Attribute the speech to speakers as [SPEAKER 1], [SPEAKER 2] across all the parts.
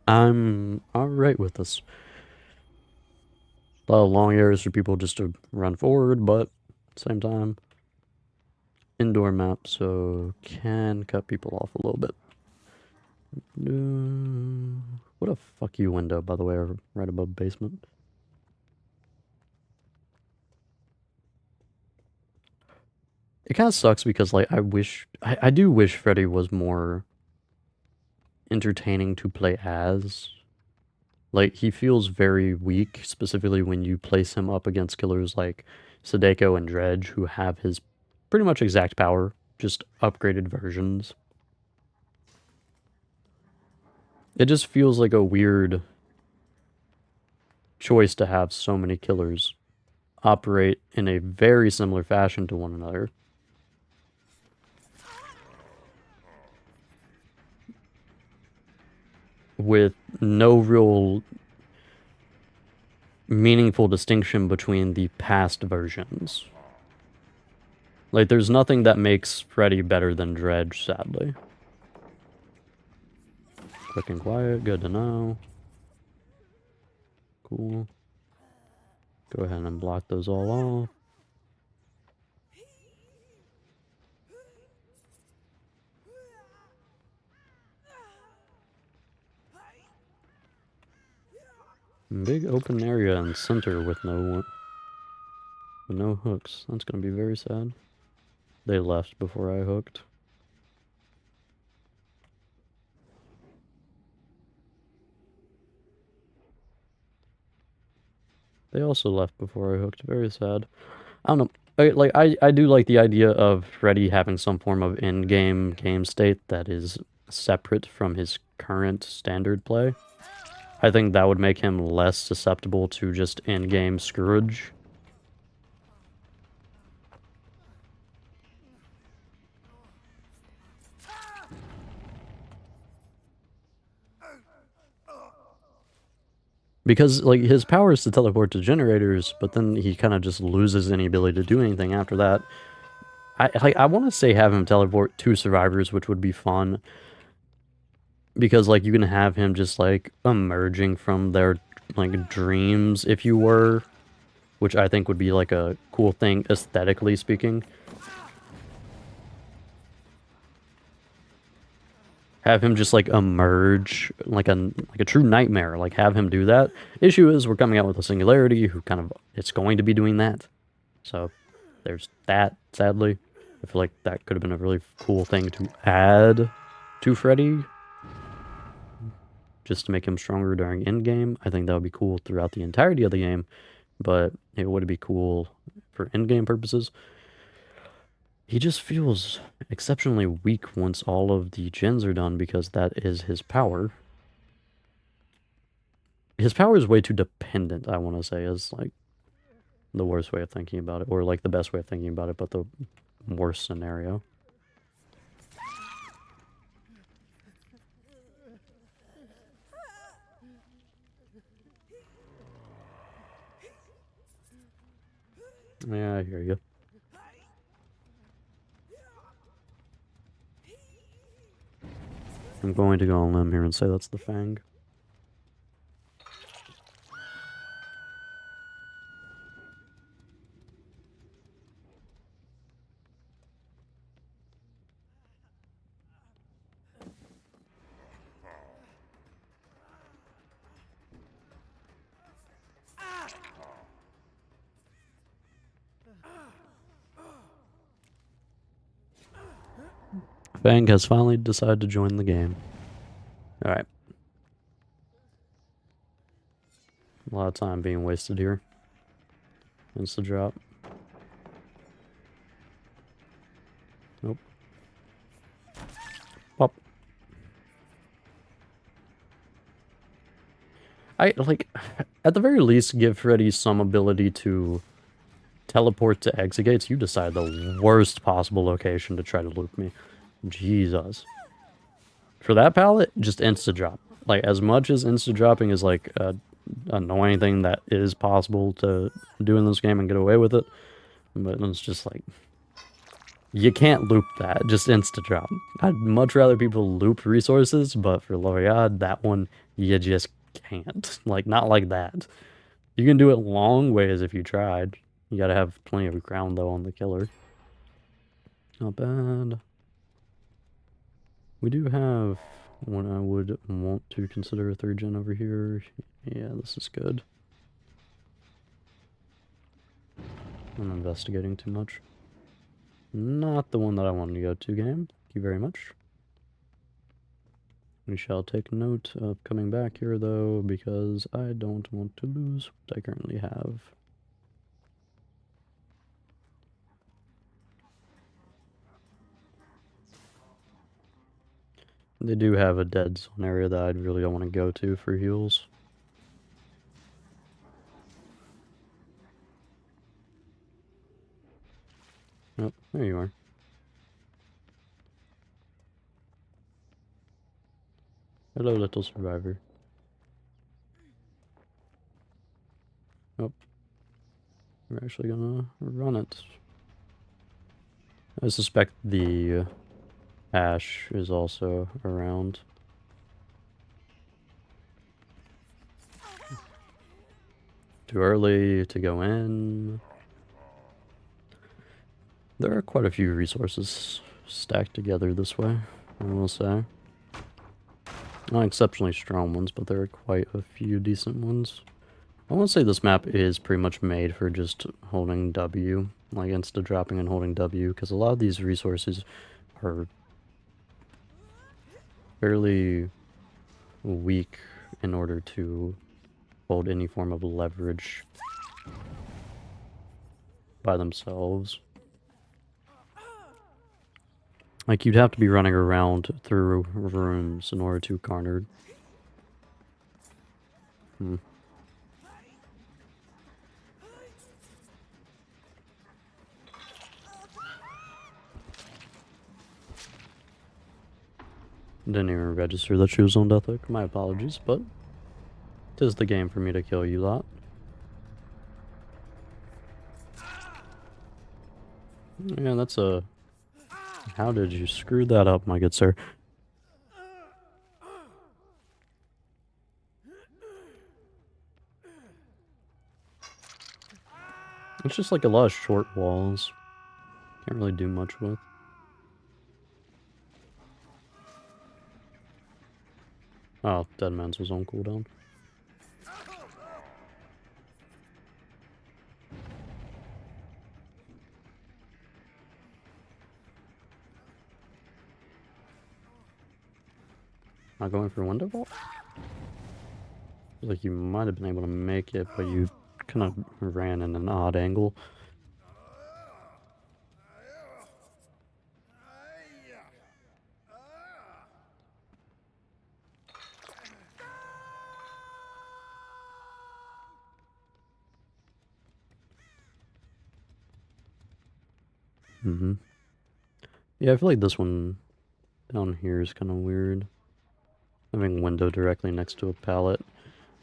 [SPEAKER 1] I'm alright with this. A lot of long areas for people just to run forward, but same time, indoor map, so can cut people off a little bit. What a fuck you window, by the way, right above basement. It kind of sucks because, like, I do wish Freddy was more entertaining to play as. Like, he feels very weak, specifically when you place him up against killers like Sadeko and Dredge, who have his pretty much exact power, just upgraded versions. It just feels like a weird choice to have so many killers operate in a very similar fashion to one another. With no real meaningful distinction between the past versions. Like, there's nothing that makes Freddy better than Dredge, sadly. Quick and quiet, good to know. Cool. Go ahead and block those all off. Big open area and center with no hooks. That's gonna be very sad. They left before I hooked. They also left before I hooked. Very sad. I don't know. I do like the idea of Freddy having some form of in-game game state that is separate from his current standard play. I think that would make him less susceptible to just in-game screwage. Because, like, his power is to teleport to generators, but then he kind of just loses any ability to do anything after that. I want to say have him teleport to survivors, which would be fun. Because, like, you can have him just, like, emerging from their, like, dreams, if you were. Which I think would be, like, a cool thing, aesthetically speaking. Have him just, like, emerge like a true nightmare. Like, have him do that. Issue is, we're coming out with a Singularity who kind of, it's going to be doing that. So, there's that, sadly. I feel like that could have been a really cool thing to add to Freddy. Just to make him stronger during endgame. I think that would be cool throughout the entirety of the game. But it would be cool for endgame purposes. He just feels exceptionally weak once all of the gens are done because that is his power. His power is way too dependent, I want to say, is like the worst way of thinking about it. Or like the best way of thinking about it, but the worst scenario. Yeah, I hear you. I'm going to go on a limb here and say that's the Fang. Fang has finally decided to join the game. Alright. A lot of time being wasted here. Insta drop. Nope. Pop. Like, at the very least, give Freddy some ability to teleport to exit gates. You decide the worst possible location to try to loop me. Jesus. For that palette, just insta-drop. Like, as much as insta-dropping is, like, a annoying thing that is possible to do in this game and get away with it, but it's just, like, You can't loop that, just insta-drop. I'd much rather people loop resources, but for love of God, that one, you just can't. Like, not like that. You can do it long ways if you tried. You gotta have plenty of ground, though, on the killer. Not bad. We do have what I would want to consider a 3rd gen over here. Yeah, this is good. I'm investigating too much. Not the one that I wanted to go to, game. Thank you very much. We shall take note of coming back here, though, because I don't want to lose what I currently have. They do have a dead zone area that I really don't want to go to for heals. Oh, there you are. Hello, little survivor. Oh. We're actually gonna run it. I suspect the ash is also around. Too early to go in. There are quite a few resources stacked together this way, I will say. Not exceptionally strong ones, but there are quite a few decent ones. I want to say this map is pretty much made for just holding W, like instead of dropping and holding W, because a lot of these resources are fairly weak in order to hold any form of leverage by themselves. Like, you'd have to be running around through rooms in order to garner. Didn't even register that she was on death hook. My apologies, but 'tis the game for me to kill you lot. Yeah, that's a... How did you screw that up, my good sir? It's just like a lot of short walls. Can't really do much with. Oh, Dead Man's was on cooldown. Not going for window vault? Like you might have been able to make it, but you kind of ran in an odd angle. Yeah, I feel like this one down here is kind of weird. Having window directly next to a pallet.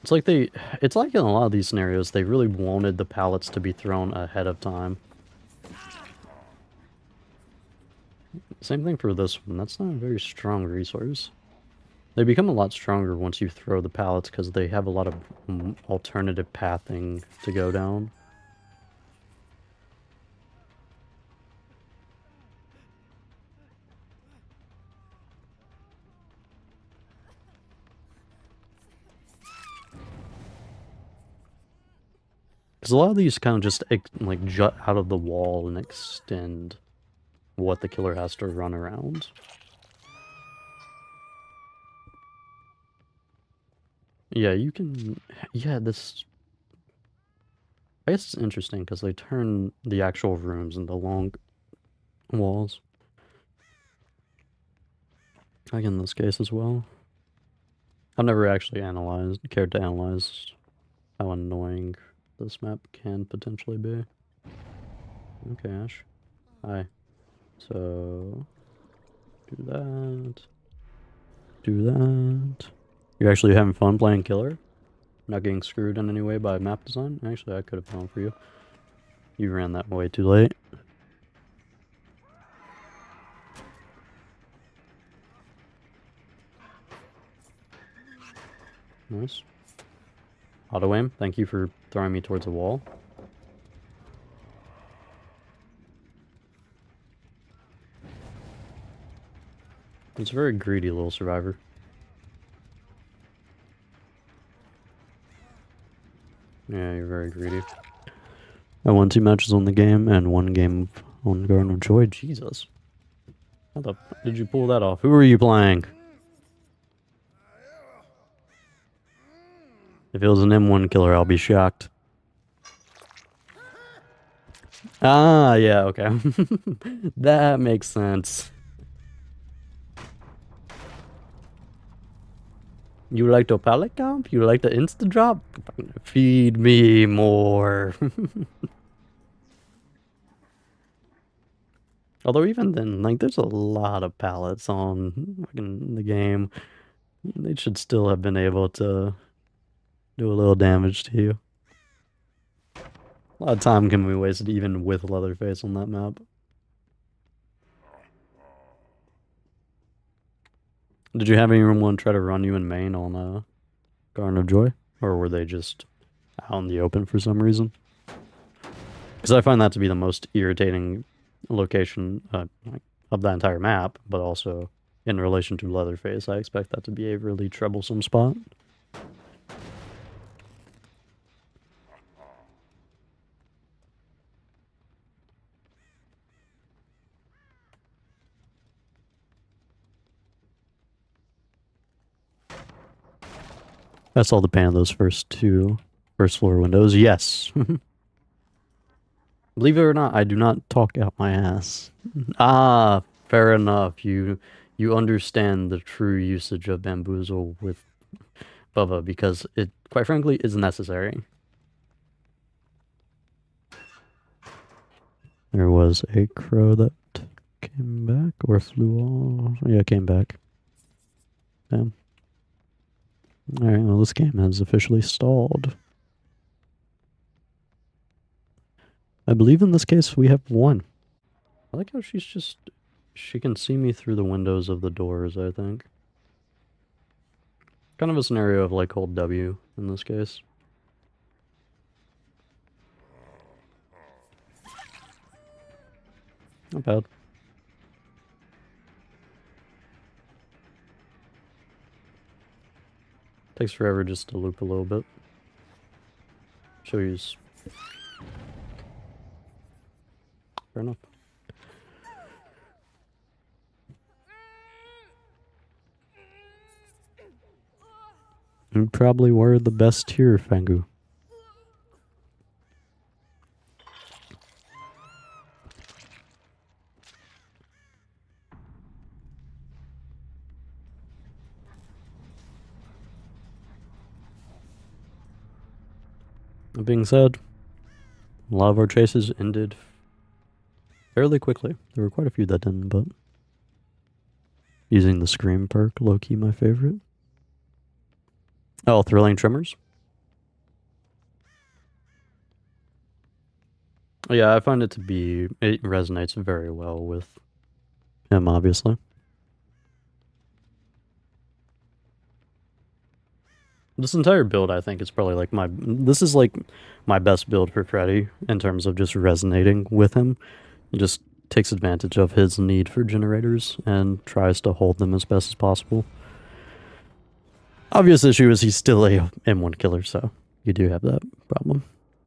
[SPEAKER 1] It's like it's like in a lot of these scenarios, they really wanted the pallets to be thrown ahead of time. Same thing for this one. That's not a very strong resource. They become a lot stronger once you throw the pallets because they have a lot of alternative pathing to go down. Because a lot of these kind of just like jut out of the wall and extend what the killer has to run around. Yeah, you can... Yeah, this... I guess it's interesting because they turn the actual rooms into long walls. Like in this case as well. I've never actually cared to analyze how annoying this map can potentially be. Okay, Ash. Hi. So... Do that. Do that. You're actually having fun playing killer? Not getting screwed in any way by map design? Actually, I could have gone for you. You ran that way too late. Nice. Auto aim. Thank you for throwing me towards a wall. It's a very greedy little survivor. Yeah, you're very greedy. I won 2 matches on the game and 1 game on Garden of Joy. Jesus. How the fuck did you pull that off? Who are you playing? If it was an M1 killer, I'll be shocked. Ah, yeah, okay. That makes sense. You like to pallet camp? You like to insta drop? Feed me more. Although even then, like, there's a lot of pallets on fucking the game. They should still have been able to do a little damage to you. A lot of time can be wasted even with Leatherface on that map. Did you have anyone try to run you in main on Garden of Joy? Or were they just out in the open for some reason? Because I find that to be the most irritating location of that entire map, but also in relation to Leatherface, I expect that to be a really troublesome spot. I saw the pan of those first 2 first floor windows. Yes. Believe it or not, I do not talk out my ass. Ah, fair enough. You understand the true usage of bamboozle with Bubba because it, quite frankly, is necessary. There was a crow that came back or flew off. Yeah, came back. Damn. Alright, well, this game has officially stalled. I believe in this case we have won. I like how she can see me through the windows of the doors, I think. Kind of a scenario of like hold W in this case. Not bad. Takes forever just to loop a little bit. She'll use. Fair enough. You probably were the best here, Fangu. That being said, a lot of our chases ended fairly quickly. There were quite a few that didn't, but using the Scream perk, low-key my favorite. Oh, Thrilling Tremors? Yeah, I find it to be, it resonates very well with him, obviously. This entire build, I think, is probably like this is like my best build for Freddy in terms of just resonating with him. It just takes advantage of his need for generators and tries to hold them as best as possible. Obvious issue is he's still a M1 killer, so you do have that problem.